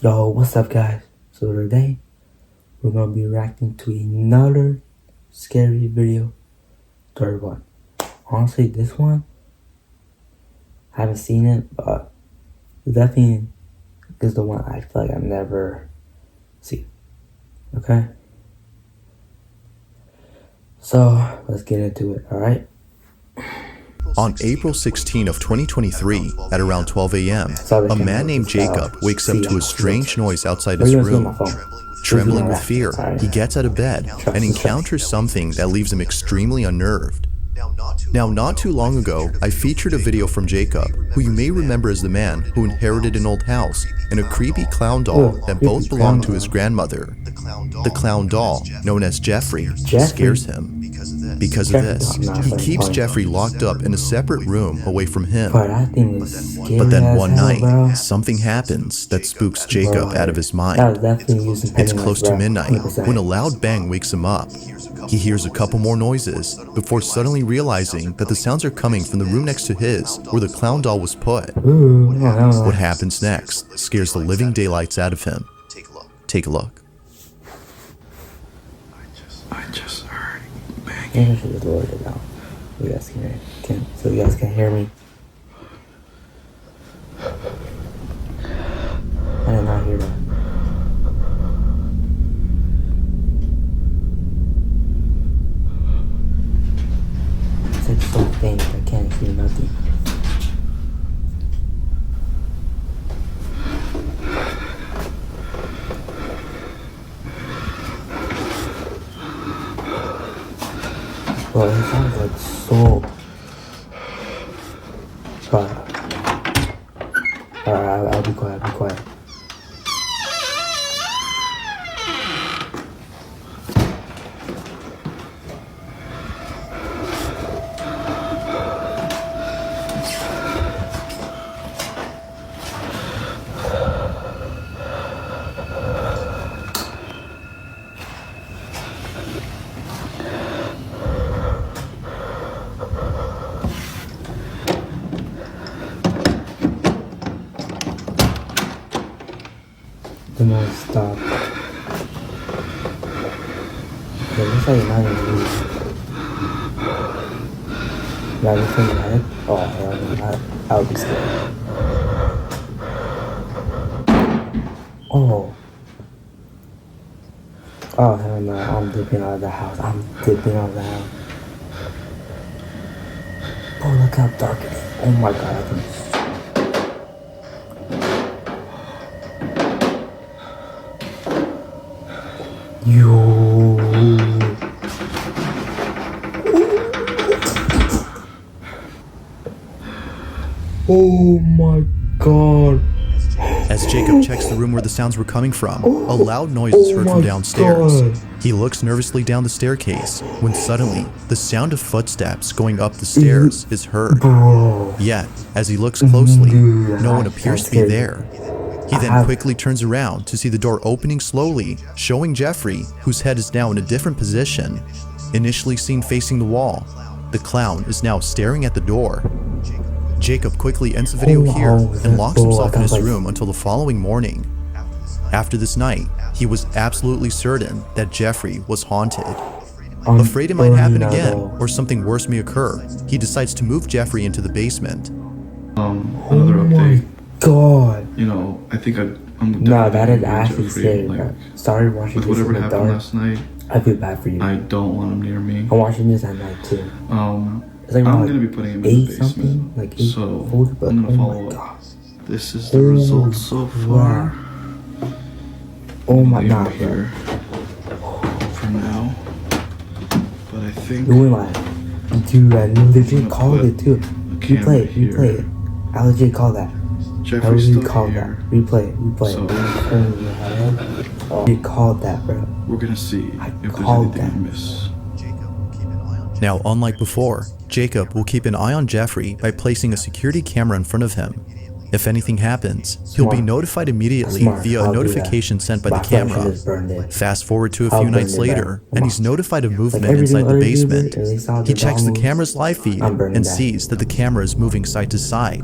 Yo, what's up guys? So today, we're gonna be reacting to another scary video. Third one. Honestly, this one, I haven't seen it, but definitely is the one I feel like I've never seen. Okay? So, let's get into it, alright? On April 16 of 2023, at around 12 a.m., a man named Jacob wakes up to a strange noise outside his room. Trembling with fear, he gets out of bed and encounters something that leaves him extremely unnerved. Now, not too long ago, I featured a video from Jacob, who you may remember as the man who inherited an old house and a creepy clown doll that both belonged to his grandmother. The clown doll, known as Jeffrey, scares him. Because of this, he keeps Jeffrey locked up in a separate room away from him. But then one night, something happens that spooks Jacob out of his mind. It's close to midnight when a loud bang wakes him up. He hears a couple more noises before suddenly realizing that the sounds are coming from the room next to his, where the clown doll was put. What happens next scares the living daylights out of him. Take a look. I just heard banging. Maybe I should just lower it down so you guys can hear me. I did not hear that. It's like so faint, I can't see nothing. Bro, it sounds like so... Alright, I'll be quiet. The noise stopped. It looks like you're not even moving. Not even from your head? Oh, hell no, I would be scared. Oh, hell no, I'm dipping out of the house. Bro, look how dark it is. Oh my god, I can... Yo. Oh my god. As Jacob checks the room where the sounds were coming from, a loud noise is heard from downstairs. He looks nervously down the staircase when suddenly the sound of footsteps going up the stairs is heard. Yet, as he looks closely, no one appears to be there. He then quickly turns around to see the door opening slowly, showing Jeffrey, whose head is now in a different position. Initially seen facing the wall, the clown is now staring at the door. Jacob quickly ends the video here and locks himself in his room until the following morning. After this night, he was absolutely certain that Jeffrey was haunted. Afraid it might happen again or something worse may occur, he decides to move Jeffrey into the basement. Another update. God. You know, I think I'm Nah, that is actually scary, bro. Sorry watching this in whatever the happened dark. last night. I feel bad for you. I don't want him near me. I'm watching this at night too. It's like I'm gonna be putting him in the 8 basement. something, like 8 so 40, but I'm gonna follow up. This is the results so far. Oh my Leave god, him here for now. But I think doing like, dude, I legit called it too. Replay it. I legit called that. Jeffrey's still called here. that. Replay So you called that, bro. we're gonna see I if there's called anything that. I miss. Now, unlike before, Jacob will keep an eye on Jeffrey by placing a security camera in front of him. If anything happens, he'll be notified immediately via a notification sent by the camera. Fast forward to a few nights later, and he's notified of movement inside the basement. He checks the camera's live feed and sees that the camera is moving side to side.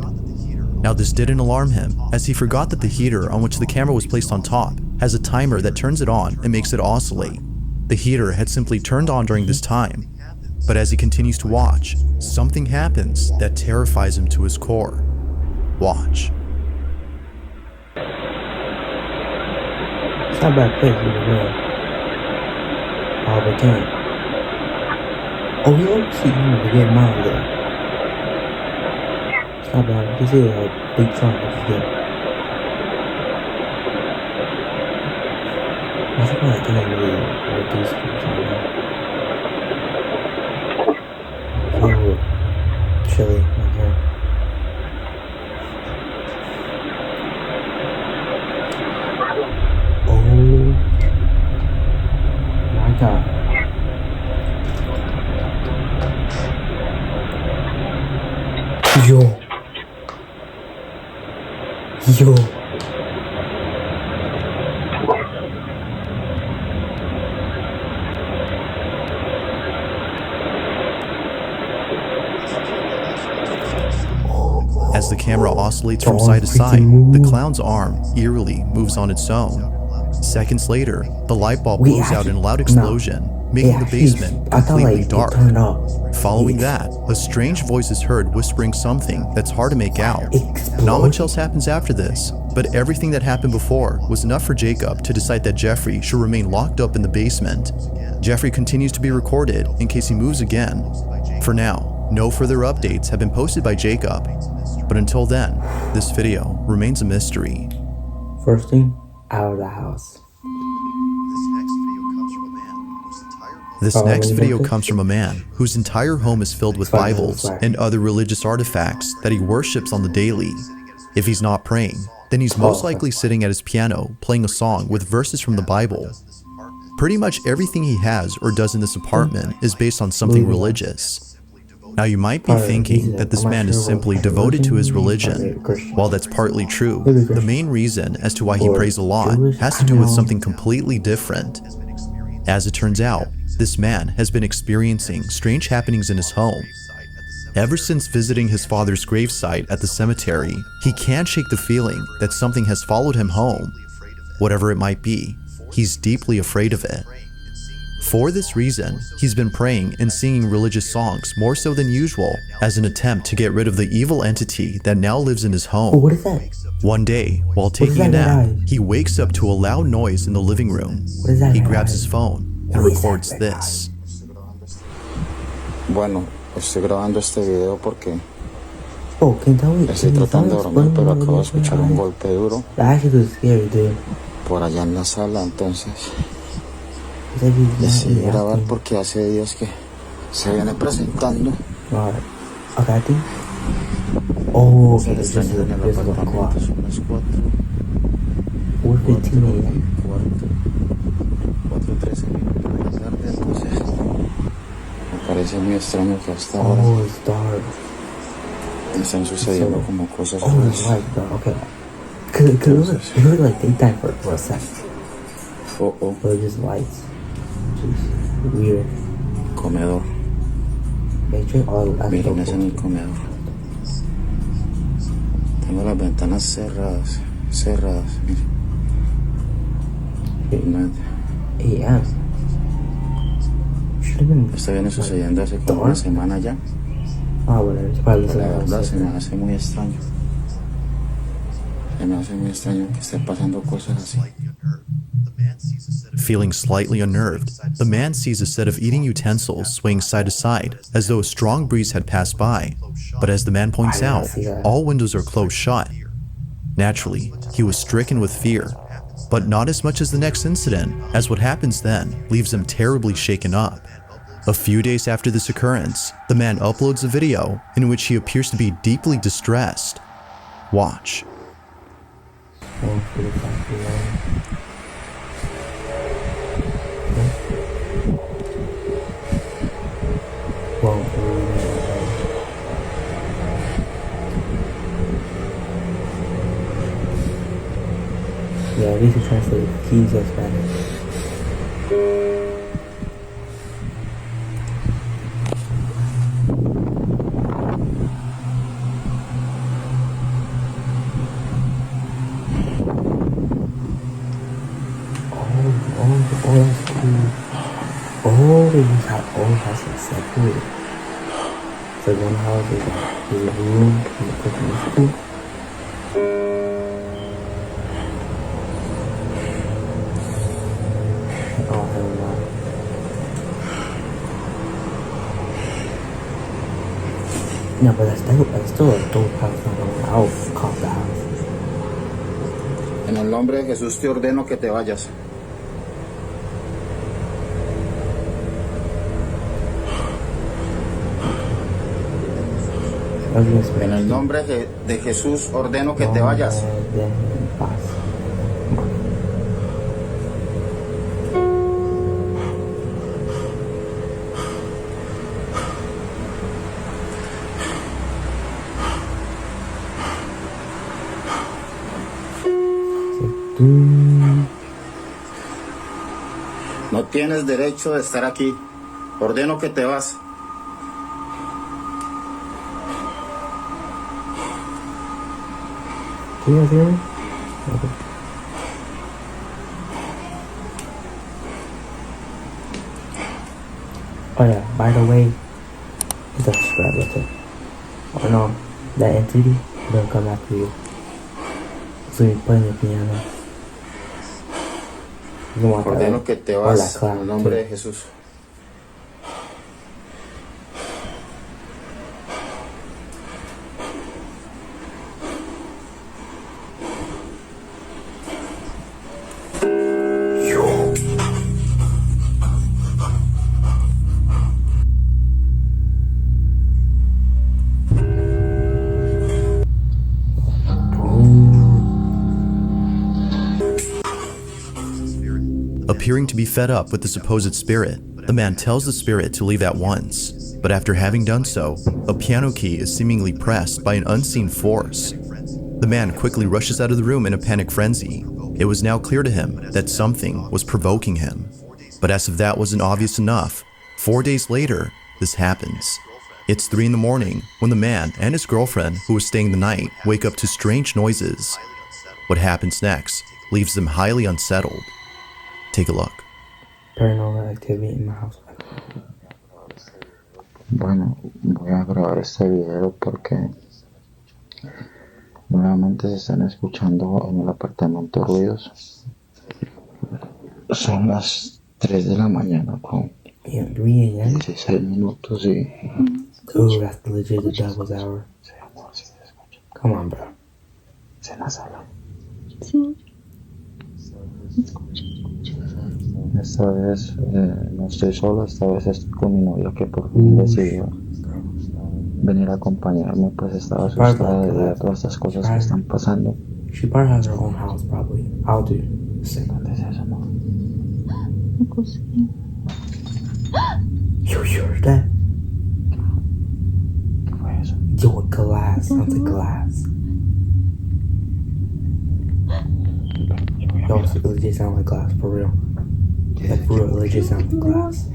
Now this didn't alarm him, as he forgot that the heater on which the camera was placed on top has a timer that turns it on and makes it oscillate. The heater had simply turned on during this time, but as he continues to watch, something happens that terrifies him to his core. Watch. It's not a bad place either way. But damn. Oh, we don't see him to get mine there. It's not bad. You see a big trunk if you get. I think I didn't really reduce things on that. Oh, chilly right here. Oh my god. Yo. As the camera oscillates from side to side, the clown's arm eerily moves on its own. Seconds later, the light bulb blows out in a loud explosion, making the basement completely dark. Following that, a strange voice is heard whispering something that's hard to make out. Not much else happens after this, but everything that happened before was enough for Jacob to decide that Jeffrey should remain locked up in the basement. Jeffrey continues to be recorded in case he moves again. For now, no further updates have been posted by Jacob, but until then, this video remains a mystery. First thing, out of the house. This next video comes from a man whose entire home is filled with Bibles and other religious artifacts that he worships on the daily. If he's not praying, then he's most likely sitting at his piano playing a song with verses from the Bible. Pretty much everything he has or does in this apartment is based on something religious. Now you might be thinking that this man is simply devoted to his religion. While that's partly true, the main reason as to why he prays a lot has to do with something completely different. As it turns out, this man has been experiencing strange happenings in his home. Ever since visiting his father's gravesite at the cemetery, he can't shake the feeling that something has followed him home. Whatever it might be, he's deeply afraid of it. For this reason, he's been praying and singing religious songs more so than usual as an attempt to get rid of the evil entity that now lives in his home. Oh, what is that? One day, while taking a nap, he wakes up to a loud noise in the living room. What is that? He grabs his phone and records this. Bueno, estoy grabando este video porque Oh, can you tell me? estoy tratando de dormir, pero acabo de escuchar un golpe duro That actually was scary, dude. por allá en la sala, entonces It's like he's not decidí really grabar acting. porque hace días que se viene presentando. Alright. Okay, I think. Oh, okay, Se this is extrañan en el this is a apartamento, clock. son las 4:15 a.m. 4:13 minutos de la tarde, entonces me parece muy extraño que hasta ahora Oh, it's dark. están sucediendo como cosas Oh, it's raras. light, though. Okay. Cause it looked like daytime for a second. Oh, oh, But it's just lights. Just weird. comedor. Matrix? Oh, that's Miren, so es en cool. el comedor. Tengo las ventanas cerradas, miren. Imagínate. 8 a.m. Should have been. Esto viene sucediendo hace como una semana ya. Oh, whatever. It's probably Pero la listening verdad to se me hace muy extraño. Se me hace muy extraño que esté pasando cosas así. Feeling slightly unnerved, the man sees a set of eating utensils swaying side to side as though a strong breeze had passed by. But as the man points out, all windows are closed shut. Naturally, he was stricken with fear, but not as much as the next incident, as what happens then leaves him terribly shaken up. A few days after this occurrence, the man uploads a video in which he appears to be deeply distressed. Watch. 1:45 p.m. Well, yeah, at least it translates keys to Spanish. Oh, that's cool. Oh, that's like separate. So one house is like his room and the cooking is cool. Oh, hell no. No, but that's dope. That's still a dope house. I would call the house. En el nombre de Jesús te ordeno que te vayas. En el nombre de Jesús ordeno que te vayas. No tienes derecho de estar aquí. Ordeno que te vas. Can you guys hear me? Okay. Oh yeah, by the way, it's a subscribe button. Oh no, that entity will come after you. So you're playing the piano. You want that, Ordeno right? que te Or vas that clap, en el nombre de too. Jesús. Appearing to be fed up with the supposed spirit, the man tells the spirit to leave at once. But after having done so, a piano key is seemingly pressed by an unseen force. The man quickly rushes out of the room in a panic frenzy. It was now clear to him that something was provoking him. But as if that wasn't obvious enough, 4 days later, this happens. It's 3 in the morning when the man and his girlfriend, who was staying the night, wake up to strange noises. What happens next leaves them highly unsettled. Take a look. Paranormal activity in my house. Bueno, voy a grabar este video porque nuevamente se están escuchando en el apartamento ruidos. Son las 3 de la mañana con Yeah, 3 a.m. 16 minutos y Ooh, that's legit the devil's hour. Come on, bro. en la sala. Sí. Esta vez no estoy solo, esta vez estoy con mi novia que por fin decidió venir a acompañarme, pues estaba asustada debido a todas estas cosas que están pasando. She probably has her own house, probably. I'll do the same. ¿Dónde es eso, amor? La cocina. You heard that? ¿Qué fue eso? Yo, a glass. Sounds like glass. Yo, it legit sounds like glass, for real. Like, for real, it legit sounds like glass.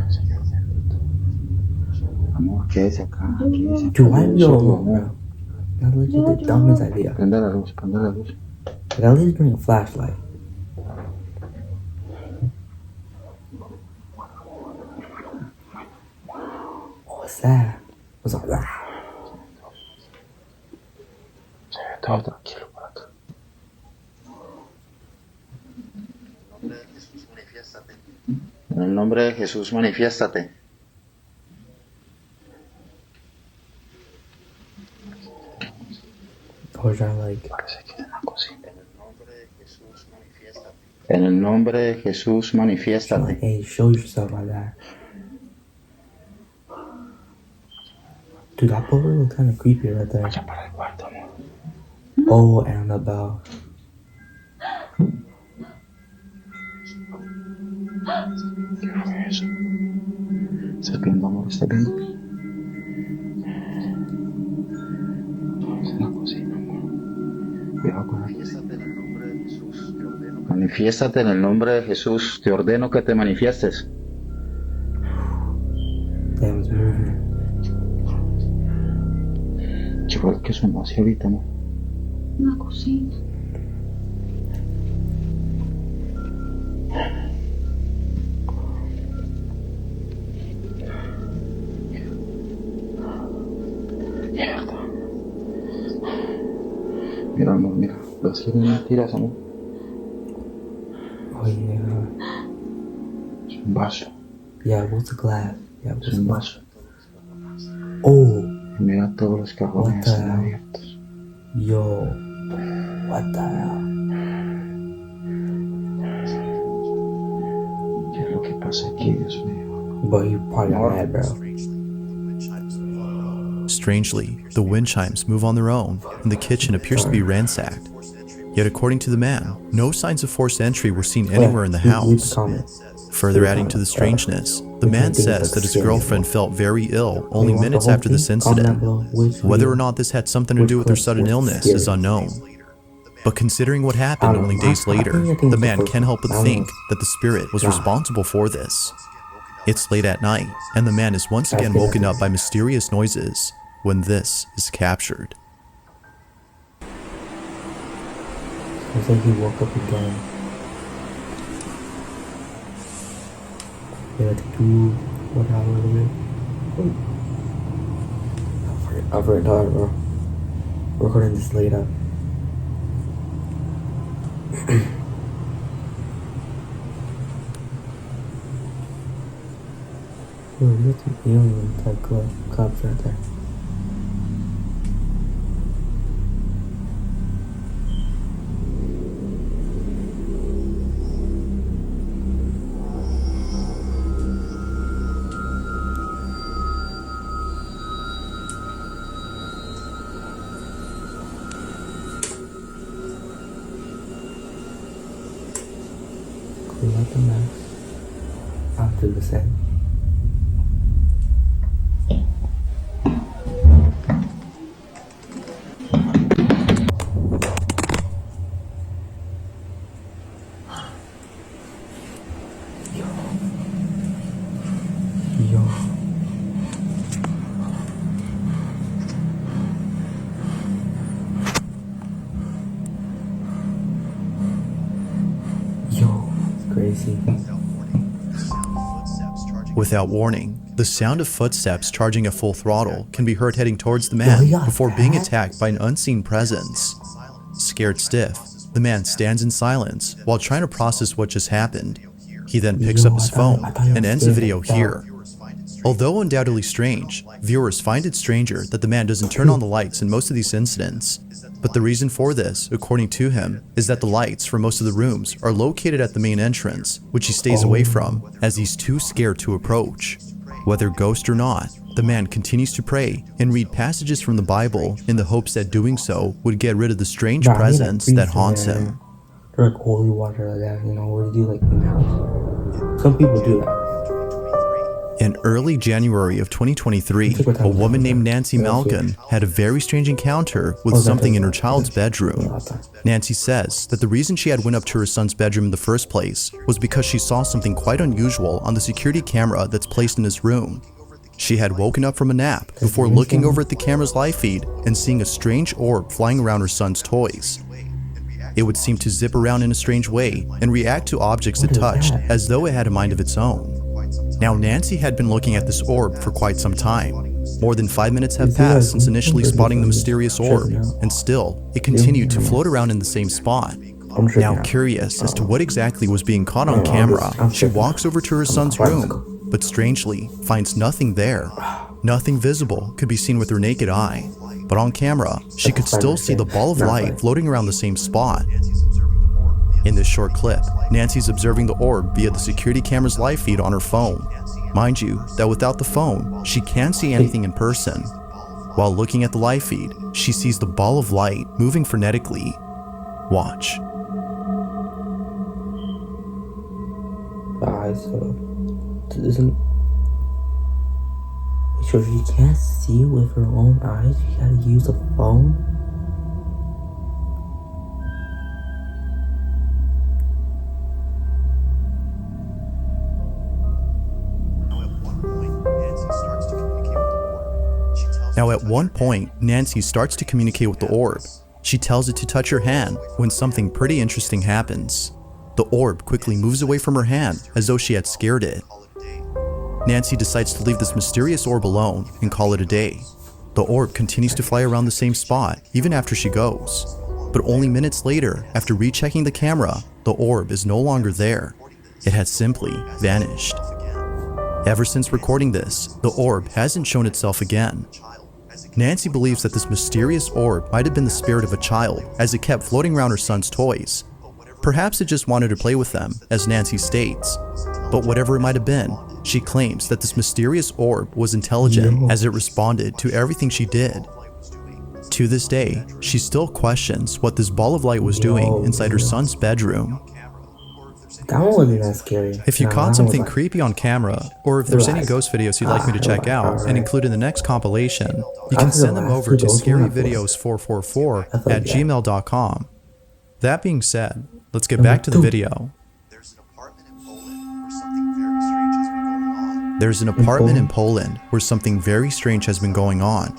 Señor bendito. Amor, quédese acá, quédese acá. Dude, why are you Solo, alone, amor. bro? That's legit the dumbest idea. Prende la luz, prende la luz. Like, at least bring a flashlight. What's that? What's all that? Se ve todo tranquilo por acá. En el nombre de Jesús, manifiéstate. Or trying to, like, Parece que es en la cocina. En el nombre de Jesús, like, manifiéstate. hey, show yourself like that. Dude, that pulver looks kind of creepy right there. Vaya para el cuarto, amor. Oh, and the bell. ¿Qué fue eso? ¿Estás viendo, amor? ¿Estás viendo? Es en la cocina, amor. Cuidado con la... Manifiéstate en el nombre de Jesús. Te ordeno que te manifiestes. Damn, it's moving. ¿Qué fue lo que sonó así ahorita, amor? La cocina. Mierda. Mira, amor, mira. ¿Ves que no mentiras, amor? Oh yeah. Es un vaso. Yeah, what's the glass? Yeah, what's Es un vaso. Oh, Mira todos los cajones What the están hell? abiertos. yo. What the hell? ¿Qué es lo que pasa aquí, Dios mío? But you probably got mad, bro. Strangely, the wind chimes move on their own, and the kitchen appears to be ransacked. Yet according to the man, no signs of forced entry were seen anywhere in the Leave the house. comment. Further adding to the strangeness, the man says that his girlfriend felt very ill only You want the minutes whole after this thing? Comment down incident. below which Whether or video- not this had something to do with her sudden illness is unknown. But considering what happened only days later, the man can't help but think that the spirit was responsible for this. It's late at night, and the man is once again woken up by mysterious noises when this is captured. Looks like he woke up again. Yeah, to do what hour I've already tired, bro. Recording this late up. Yo, you got some alien type clubs right there. Clean out the mess after the set. Yo. Yo, it's crazy. Without warning, the sound of footsteps charging at full throttle can be heard heading towards the man before being attacked by an unseen presence. Scared stiff, the man stands in silence while trying to process what just happened. He then picks up his phone and ends the video here. Although undoubtedly strange, viewers find it stranger that the man doesn't turn on the lights in most of these incidents. But the reason for this, according to him, is that the lights for most of the rooms are located at the main entrance, which he stays away from, as he's too scared to approach. Whether ghost or not, the man continues to pray and read passages from the Bible in the hopes that doing so would get rid of the strange Nah, he like presence that priests in haunts there. him. They're like holy water like that, you know, where you do like in the house. Some people do that. In early January of 2023, a woman named Nancy Malkin had a very strange encounter with something in her child's bedroom. Nancy says that the reason she had went up to her son's bedroom in the first place was because she saw something quite unusual on the security camera that's placed in his room. She had woken up from a nap before looking over at the camera's live feed and seeing a strange orb flying around her son's toys. It would seem to zip around in a strange way and react to objects it touched as though it had a mind of its own. Now, Nancy had been looking at this orb for quite some time. More than 5 minutes have passed since initially spotting the mysterious orb, and still, it continued to float around in the same spot. Now, curious as to what exactly was being caught on camera, she walks over to her son's room, but strangely finds nothing there. Nothing visible could be seen with her naked eye, but on camera, she could still see the ball of light floating around the same spot. In this short clip, Nancy's observing the orb via the security camera's live feed on her phone. Mind you, that without the phone, she can't see anything in person. While looking at the live feed, she sees the ball of light moving frenetically. Watch. Alright, so isn't so she can't see with her own eyes, she gotta use a phone? Now at one point, Nancy starts to communicate with the orb. She tells it to touch her hand when something pretty interesting happens. The orb quickly moves away from her hand as though she had scared it. Nancy decides to leave this mysterious orb alone and call it a day. The orb continues to fly around the same spot even after she goes. But only minutes later, after rechecking the camera, the orb is no longer there. It had simply vanished. Ever since recording this, the orb hasn't shown itself again. Nancy believes that this mysterious orb might have been the spirit of a child as it kept floating around her son's toys. Perhaps it just wanted to play with them, as Nancy states. But whatever it might have been, she claims that this mysterious orb was intelligent as it responded to everything she did. To this day, she still questions what this ball of light was doing inside her son's bedroom. That one wasn't that scary. If you Nah, caught that something was like- creepy on camera, or if there's any Relax. ghost videos you'd like me to check out Alright. and include in the next compilation, you I can feel send them like over to those scaryvideos444 I feel at like- gmail.com. That being said, let's get back to the video. There's an apartment in Poland where something very strange has been going on.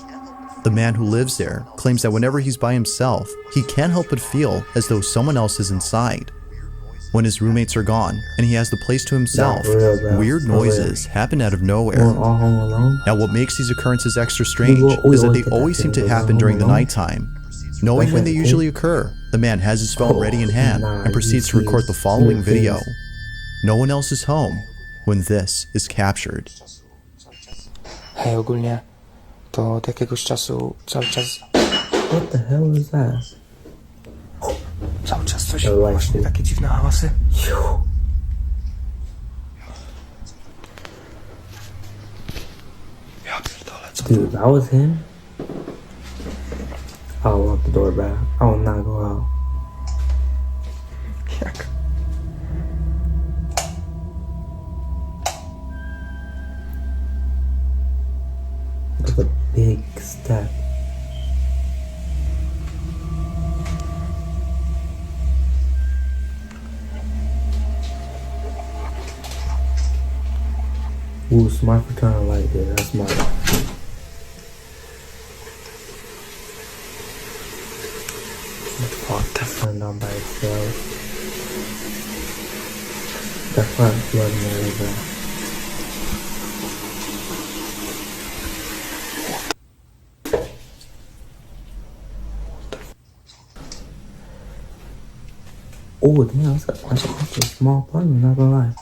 The man who lives there claims that whenever he's by himself, he can't help but feel as though someone else is inside. When his roommates are gone and he has the place to himself, for real, bro. weird For real. noises happen out of We're nowhere. all home alone. Now, what makes these occurrences extra strange we is that always they get that always seem to feeling happen when during the we're alone. nighttime. Knowing when they Like, usually occur, the man has his phone ready in hand nah, and proceeds to you record the see, following you video. see. No one else is home when this is captured. Hej, ogólnie to od jakiegoś czasu cały czas What the hell is that? coś, Your life, właśnie dude. takie dziwne hałasy. Ja pierdolę, co to? Dude, that was him? I'll lock the door, bro. I will not go out. Jak? That's a big step. Ooh, smart for turning a light there. That's smart. What the f... Turned on by itself. That's why I'm flooding there, bro. Oh, damn, that's a small apartment, not gonna lie.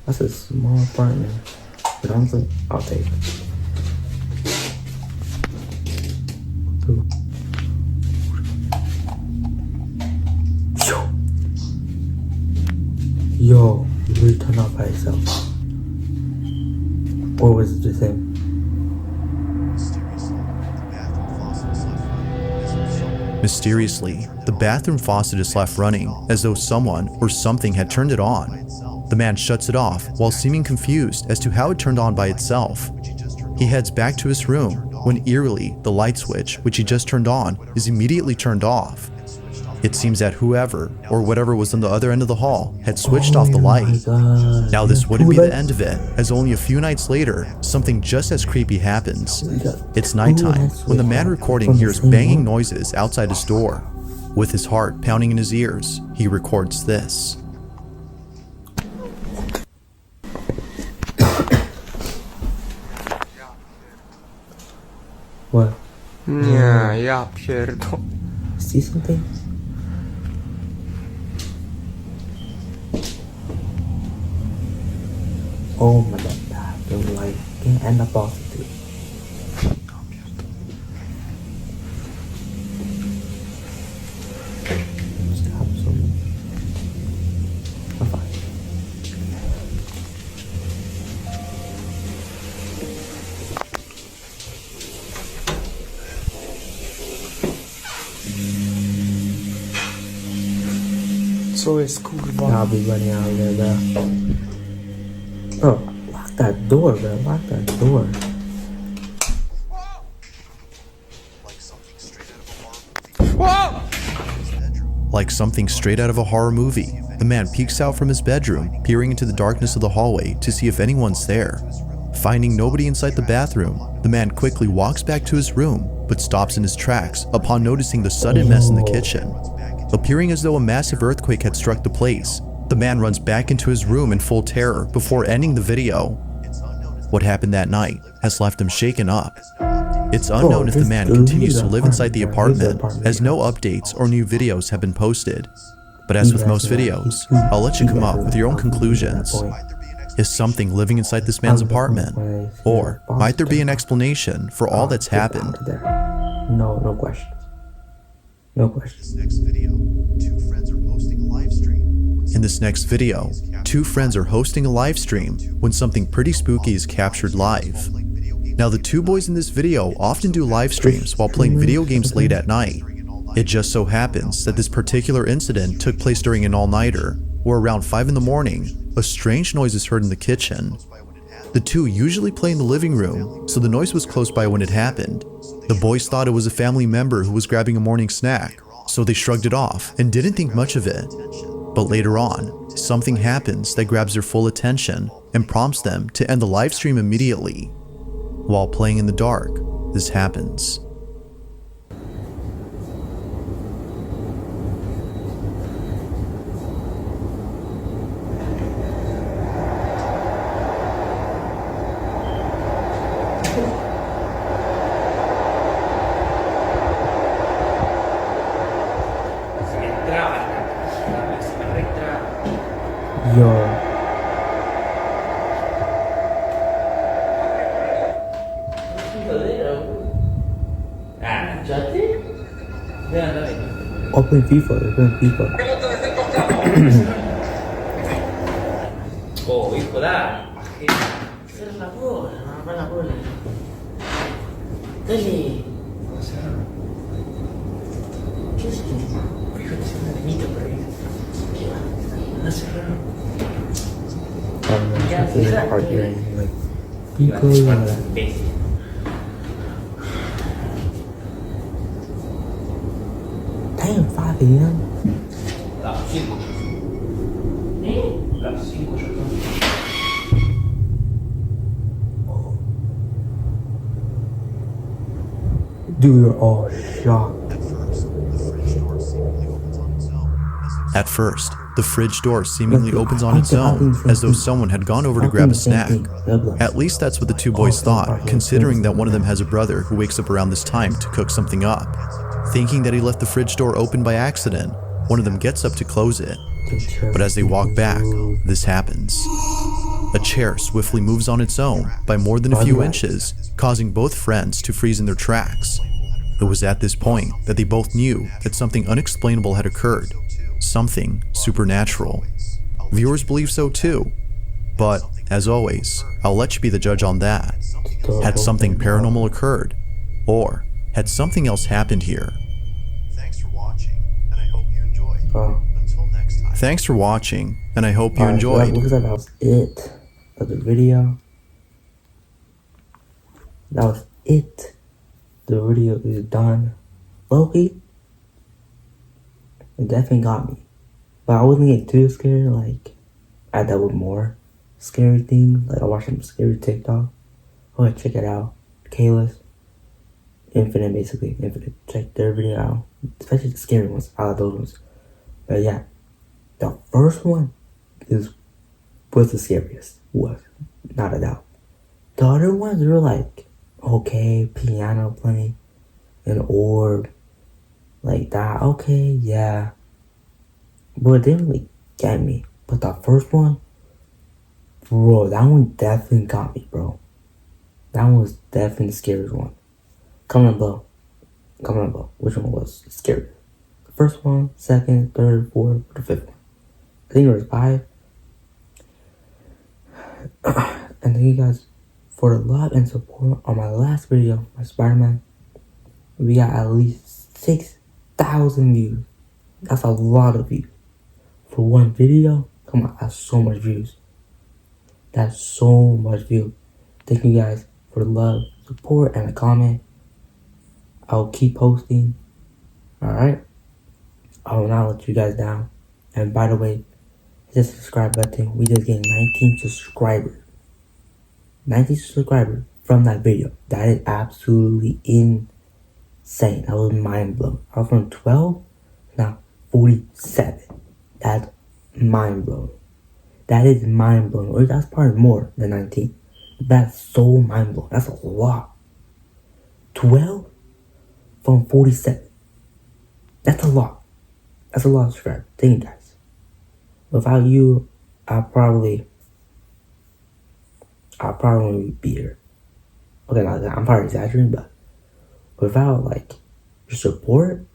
That's a small apartment. But honestly, I'll take it. Ooh. Yo, it really turned off by itself. Or was it just him? Mysteriously, the bathroom faucet is left running as though someone or something had turned it on. The man shuts it off while seeming confused as to how it turned on by itself. He heads back to his room when eerily the light switch, which he just turned on, is immediately turned off. It seems that whoever or whatever was on the other end of the hall had switched off the light. God. Now this wouldn't be Two the lights? end of it, as only a few nights later, something just as creepy happens. got It's two nighttime lights when the man switched recording from the hears same banging one. noises outside his door. With his heart pounding in his ears, he records this. What? Nie, ja pierdolę. See something? Oh my god, bathroom light. Can't end up off it, dude. Stop zooming. I'm fine. Co jest, kurwa? I'll be running out of there, bro. Bro, lock that door, bro. Lock that door. Like something straight out of a horror movie, the man peeks out from his bedroom, peering into the darkness of the hallway to see if anyone's there. Finding nobody inside the bathroom, the man quickly walks back to his room, but stops in his tracks upon noticing the sudden mess in the kitchen. Appearing as though a massive earthquake had struck the place, the man runs back into his room in full terror before ending the video. What happened that night has left him shaken up. It's unknown if the man continues to live inside the apartment, as no updates or new videos have been posted. But as with most videos, I'll let you come up with your own conclusions. Is something living inside this man's apartment? Or might there be an explanation for all that's happened? No questions. No questions. In this next video, two friends are hosting a live stream when something pretty spooky is captured live. Now, the two boys in this video often do live streams while playing video games late at night. It just so happens that this particular incident took place during an all-nighter, where around 5 in the morning, a strange noise is heard in the kitchen. The two usually play in the living room, so the noise was close by when it happened. The boys thought it was a family member who was grabbing a morning snack, so they shrugged it off and didn't think much of it. But later on, something happens that grabs their full attention and prompts them to end the live stream immediately. While playing in the dark, this happens. Yo. Open FIFA. Oh, hijo, da. Cierra la bola, no abra la bola. Dale. ¿Qué es esto? Fíjate, es una niñita por ahí. ¿Qué va? No sé, Damn, 5 a.m. Las 5. Las 5 ya están. Dude, you're all shocked. At first, the fridge door seemingly opens on its own, as though someone had gone over to grab a snack. At least that's what the two boys thought, considering that one of them has a brother who wakes up around this time to cook something up. Thinking that he left the fridge door open by accident, one of them gets up to close it. But as they walk back, this happens. A chair swiftly moves on its own by more than a few inches, causing both friends to freeze in their tracks. It was at this point that they both knew that something unexplainable had occurred. Something supernatural. Viewers believe so too. But, as always, I'll let you be the judge on that. Had something paranormal occurred? Or had something else happened here? Thanks for watching, and I hope you enjoyed. Until next time. Thanks for watching, and I hope you enjoyed. Looks like that was it for the video. That was it. The video is done. Loki, it definitely got me. But I wasn't getting too scared. Like, I dealt with more scary things. Like, I watched some scary TikTok. Oh, check it out. Kayla's Infinite, basically. Infinite. Check their video out. Especially the scary ones. I like those ones. But yeah, the first one was the scariest. Was. Not a doubt. The other ones were like, okay, piano playing, an orb, like that. Okay, yeah. But it didn't really get me. But the first one, bro, that one definitely got me, bro. That one was definitely the scariest one. Comment below. Which one was scarier? The first one, second, third, fourth, or the fifth one? I think there was 5. And thank you guys for the love and support on my last video, my Spider-Man. We got at least 6,000 views. That's a lot of views. For one video, come on, that's so much views. That's so much views. Thank you guys for the love, support, and the comment. I'll keep posting. Alright? I will not let you guys down. And by the way, hit the subscribe button. We just gained 19 subscribers. 19 subscribers from that video. That is absolutely insane. That was mind blowing. I was from 12, now 47. That's mind blowing. That is mind blowing. Or that's probably more than 19. That's so mind blowing. That's a lot. 12 from 47. That's a lot. That's a lot of subscribers. Thank you guys. Without you, I'll probably be here. Okay, I'm probably exaggerating, but without like your support,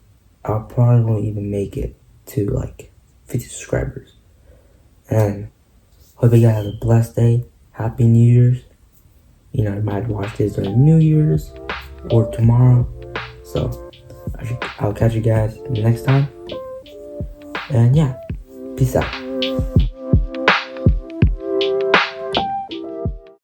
I probably won't even make it to like 50 subscribers. And hope you guys have a blessed day. Happy New Year's. You know, you might watch this during New Year's or tomorrow. So I'll catch you guys next time. And yeah, peace out.